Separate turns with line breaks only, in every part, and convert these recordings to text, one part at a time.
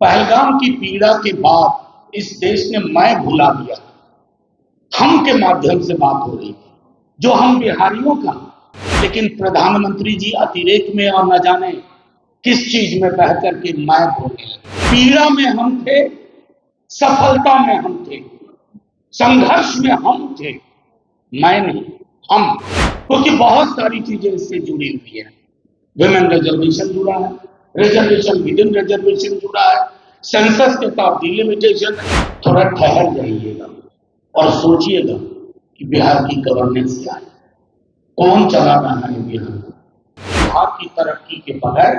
पहलगाम की पीड़ा के बाद इस देश ने मैं भुला दिया, हम के माध्यम से बात हो रही थी, जो हम बिहारियों का। लेकिन प्रधानमंत्री जी अतिरेक में और न जाने किस चीज में बह करके मैं बोलने लगे। पीड़ा में हम थे, सफलता में हम थे, संघर्ष में हम थे, मैं नहीं, हम। क्योंकि बहुत सारी चीजें इससे जुड़ी हुई है। विमेन रिजर्वेशन जुड़ा है, रिजर्वेशन विद इन रिजर्वेशन जुड़ा है, सेंसस के साथ डिलिमिटेशन। थोड़ा ठहर जाइएगा और सोचिएगा कि बिहार की गवर्नेंस क्या है, कौन चला रहा है बिहार को। बिहार की तरक्की के बगैर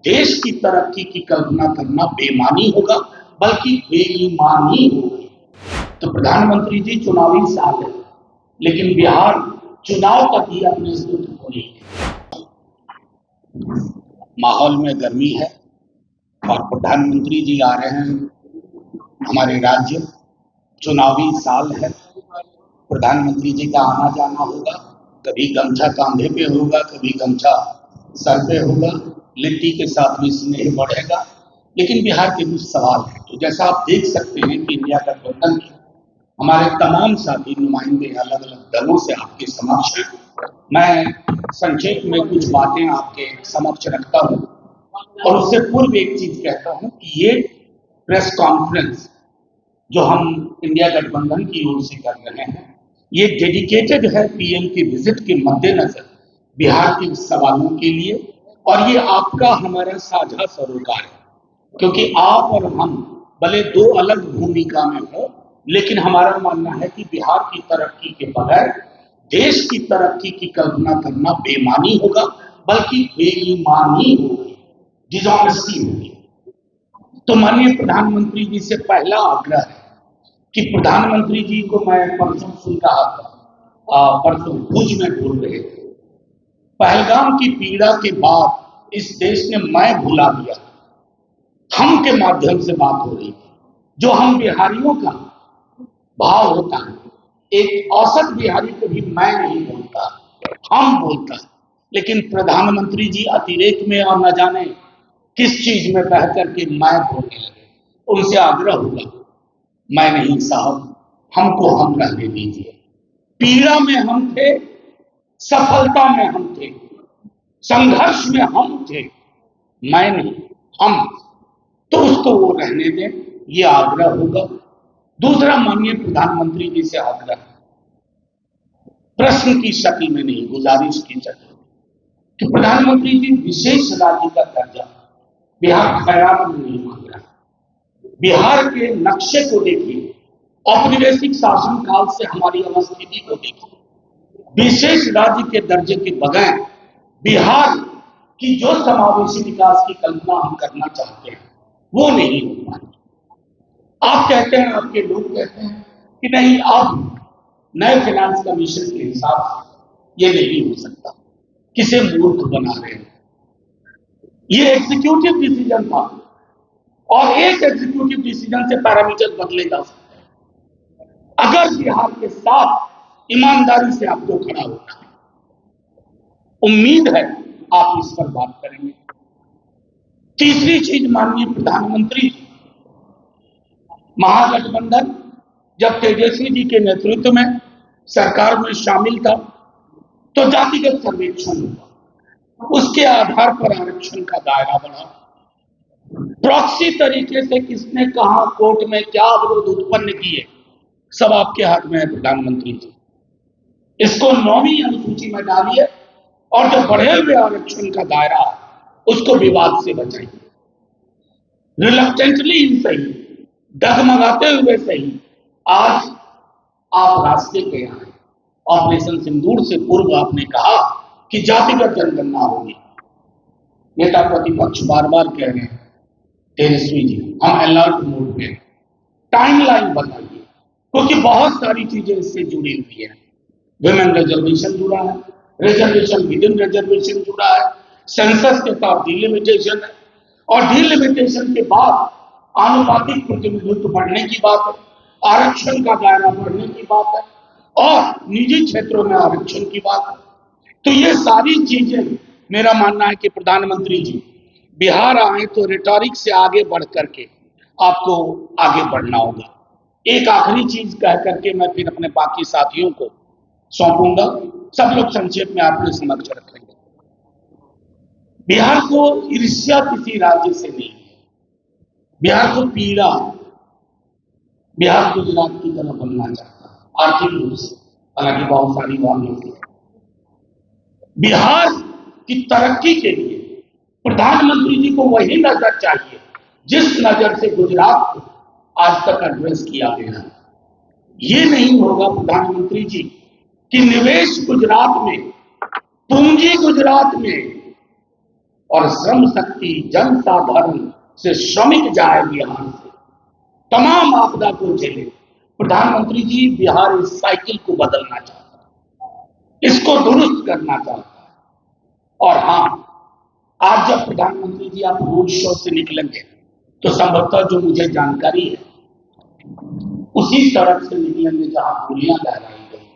देश की तरक्की की कल्पना करना बेईमानी होगा, बल्कि बेईमानी होगी। तो प्रधानमंत्री जी चुनावी साल है, लेकिन बिहार चुनाव तक ही अपने अस्तित्व को नहीं है। माहौल में गर्मी है और प्रधानमंत्री जी आ रहे हैं हमारे राज्य, चुनावी साल है, प्रधानमंत्री जी का आना जाना होगा। कभी गमछा कांधे पे होगा, कभी गमछा सर पे होगा, लिट्टी के साथ भी स्नेह बढ़ेगा। लेकिन बिहार के कुछ सवाल है। तो जैसा आप देख सकते हैं कि इंडिया गठबंधन के हमारे तमाम साथी नुमाइंदे अलग अलग दलों से आपके समक्ष हैं। मैं संक्षेप में कुछ बातें आपके समक्ष रखता हूं और उससे पूर्व एक चीज कहता हूं कि ये प्रेस कॉन्फ्रेंस जो हम इंडिया गठबंधन की ओर से कर रहे हैं, ये डेडिकेटेड है पीएम की विजिट के मद्देनजर बिहार के सवालों के लिए। और ये आपका हमारा साझा सरोकार है, क्योंकि आप और हम भले दो अलग भूमिका में हो, लेकिन हमारा मानना है कि बिहार की तरक्की के बगैर देश की तरक्की की कल्पना करना बेईमानी होगा, बल्कि बेईमानी होगी, डिसऑनेस्टी होगी। तो माननीय प्रधानमंत्री जी से पहला आग्रह है कि प्रधानमंत्री जी को मैं परसों सुन रहा था, परसों भुज में बोल रहे थे, पहलगाम की पीड़ा के बाद इस देश ने मैं भुला दिया, हम के माध्यम से बात हो रही थी, जो हम बिहारियों का भाव होता है। एक औसत बिहारी को भी मैं नहीं बोलता, हम बोलता है। लेकिन प्रधानमंत्री जी अतिरेक में और न जाने किस चीज में बह करके मैं बोलने लगे। उनसे आग्रह होगा, मैं नहीं साहब, हमको हम रहने दीजिए। पीड़ा में हम थे, सफलता में हम थे, संघर्ष में हम थे, मैं नहीं, हम। तो उसको वो रहने दें, ये आग्रह होगा। दूसरा माननीय प्रधानमंत्री जी से आग्रह, प्रश्न की शक्ल में नहीं, गुजारिश की शक्ल में, कि प्रधानमंत्री जी विशेष राज्य का दर्जा बिहार खैरात में नहीं मांग रहा। बिहार के नक्शे को देखिए, औपनिवेशिक शासनकाल से हमारी अवस्थिति को देखिए, विशेष राज्य के दर्जे के बगैर बिहार की जो समावेशी विकास की कल्पना हम करना चाहते हैं, वो नहीं हो पाती। आप कहते हैं, आपके लोग कहते हैं कि नहीं, अब नए फाइनेंस कमीशन के हिसाब से ये नहीं हो सकता, किसे मूर्ख बना रहे हैं। ये एग्जीक्यूटिव डिसीजन था और एक एग्जीक्यूटिव डिसीजन से पैरामीटर बदले जा सकते हैं। अगर बिहार के साथ ईमानदारी से आपको खड़ा होना है, उम्मीद है आप इस पर बात करेंगे। तीसरी चीज, माननीय प्रधानमंत्री जी, महागठबंधन जब तेजस्वी जी के नेतृत्व में सरकार में शामिल था तो जातिगत सर्वेक्षण हुआ, उसके आधार पर आरक्षण का दायरा बढ़ा। प्रॉक्सी तरीके से किसने कहा कोर्ट में क्या अवरोध उत्पन्न किए, सब आपके हाथ में है प्रधानमंत्री जी। इसको 9वीं अनुसूची में डालिए और जो बढ़े हुए आरक्षण का दायरा उसको विवाद से बचाइए। रिलक्टेंटली सही, डगमगाते हुए सही, आज आप रास्ते पे आए। ऑपरेशन सिंदूर से पूर्व आपने कहा कि जातिगत जनगणना होगी। नेता प्रतिपक्ष बार बार कह रहे हैं, तेजस्वी जी हम अलर्ट मोड में, टाइमलाइन बताइए, क्योंकि बहुत सारी चीजें इससे जुड़ी हुई है। विमेन रिजर्वेशन जुड़ा है, रिजर्वेशन विद इन रिजर्वेशन जुड़ा है, सेंसस के साथ डिलिमिटेशन है, और डिलिमिटेशन के बाद आनुपातिक प्रतिनिधित्व बढ़ने की बात है, आरक्षण का दायरा बढ़ने की बात है, और निजी क्षेत्रों में आरक्षण की बात है। तो ये सारी चीजें मेरा मानना है कि प्रधानमंत्री जी बिहार आए तो रिटॉरिक से आगे बढ़ करके आपको आगे बढ़ना होगा। एक आखिरी चीज कह करके मैं फिर अपने बाकी साथियों को सौंपूंगा, सब लोग संक्षेप में आपके समक्ष रखेंगे। बिहार को ईर्ष्या किसी राज्य से नहीं है, बिहार को पीड़ा, बिहार गुजरात की तरह बनना चाहता है आर्थिक रूप से, हालांकि बहुत सारी बातें होती है। बिहार की तरक्की के लिए प्रधानमंत्री जी को वही नजर चाहिए जिस नजर से गुजरात को आज तक एड्रेस किया गया है। ये नहीं होगा प्रधानमंत्री जी कि निवेश गुजरात में, पूंजी गुजरात में और श्रम शक्ति जनसाधारण से श्रमिक जाए बिहार से, तमाम आपदा को झेले। प्रधानमंत्री जी बिहार इस साइकिल को बदलना चाहता है, इसको दुरुस्त करना चाहता है। और हाँ, आज जब प्रधानमंत्री जी आप रोड शो से निकलेंगे तो संभवतः जो मुझे जानकारी है उसी सड़क से निकलेंगे जहां गोलियां लहराई गई।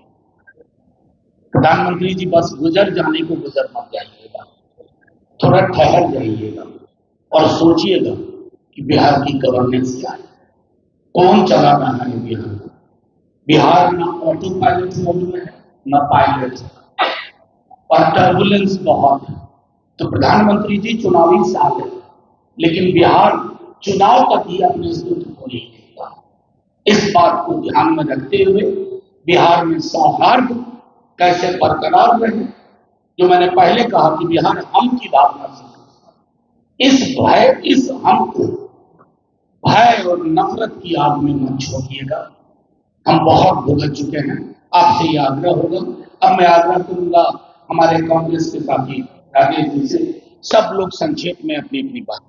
प्रधानमंत्री जी बस गुजर जाने को गुजर मत जाइएगा, थोड़ा ठहर जाइएगा और सोचिएगा कि बिहार की गवर्नेंस क्या है, कौन चला रहा है बिहार को। बिहार ना ऑटो पायलट मोड में है, ना पायलट, और टर्बुलेंस बहुत है। तो प्रधानमंत्री जी चुनावी साल है, लेकिन बिहार चुनाव तक ही अपने अस्तित्व को नहीं देता। इस बात को ध्यान में रखते हुए बिहार में सौहार्द कैसे बरकरार रहे, जो मैंने पहले कहा कि बिहार हम की भावना से, इस हम को भय और नफरत की आग में मत छोड़िएगा। हम बहुत भुगत चुके हैं, आपसे ये आग्रह होगा। अब मैं आग्रह करूंगा हमारे कांग्रेस के साथी राजेश जी से, सब लोग संक्षेप में अपनी अपनी बात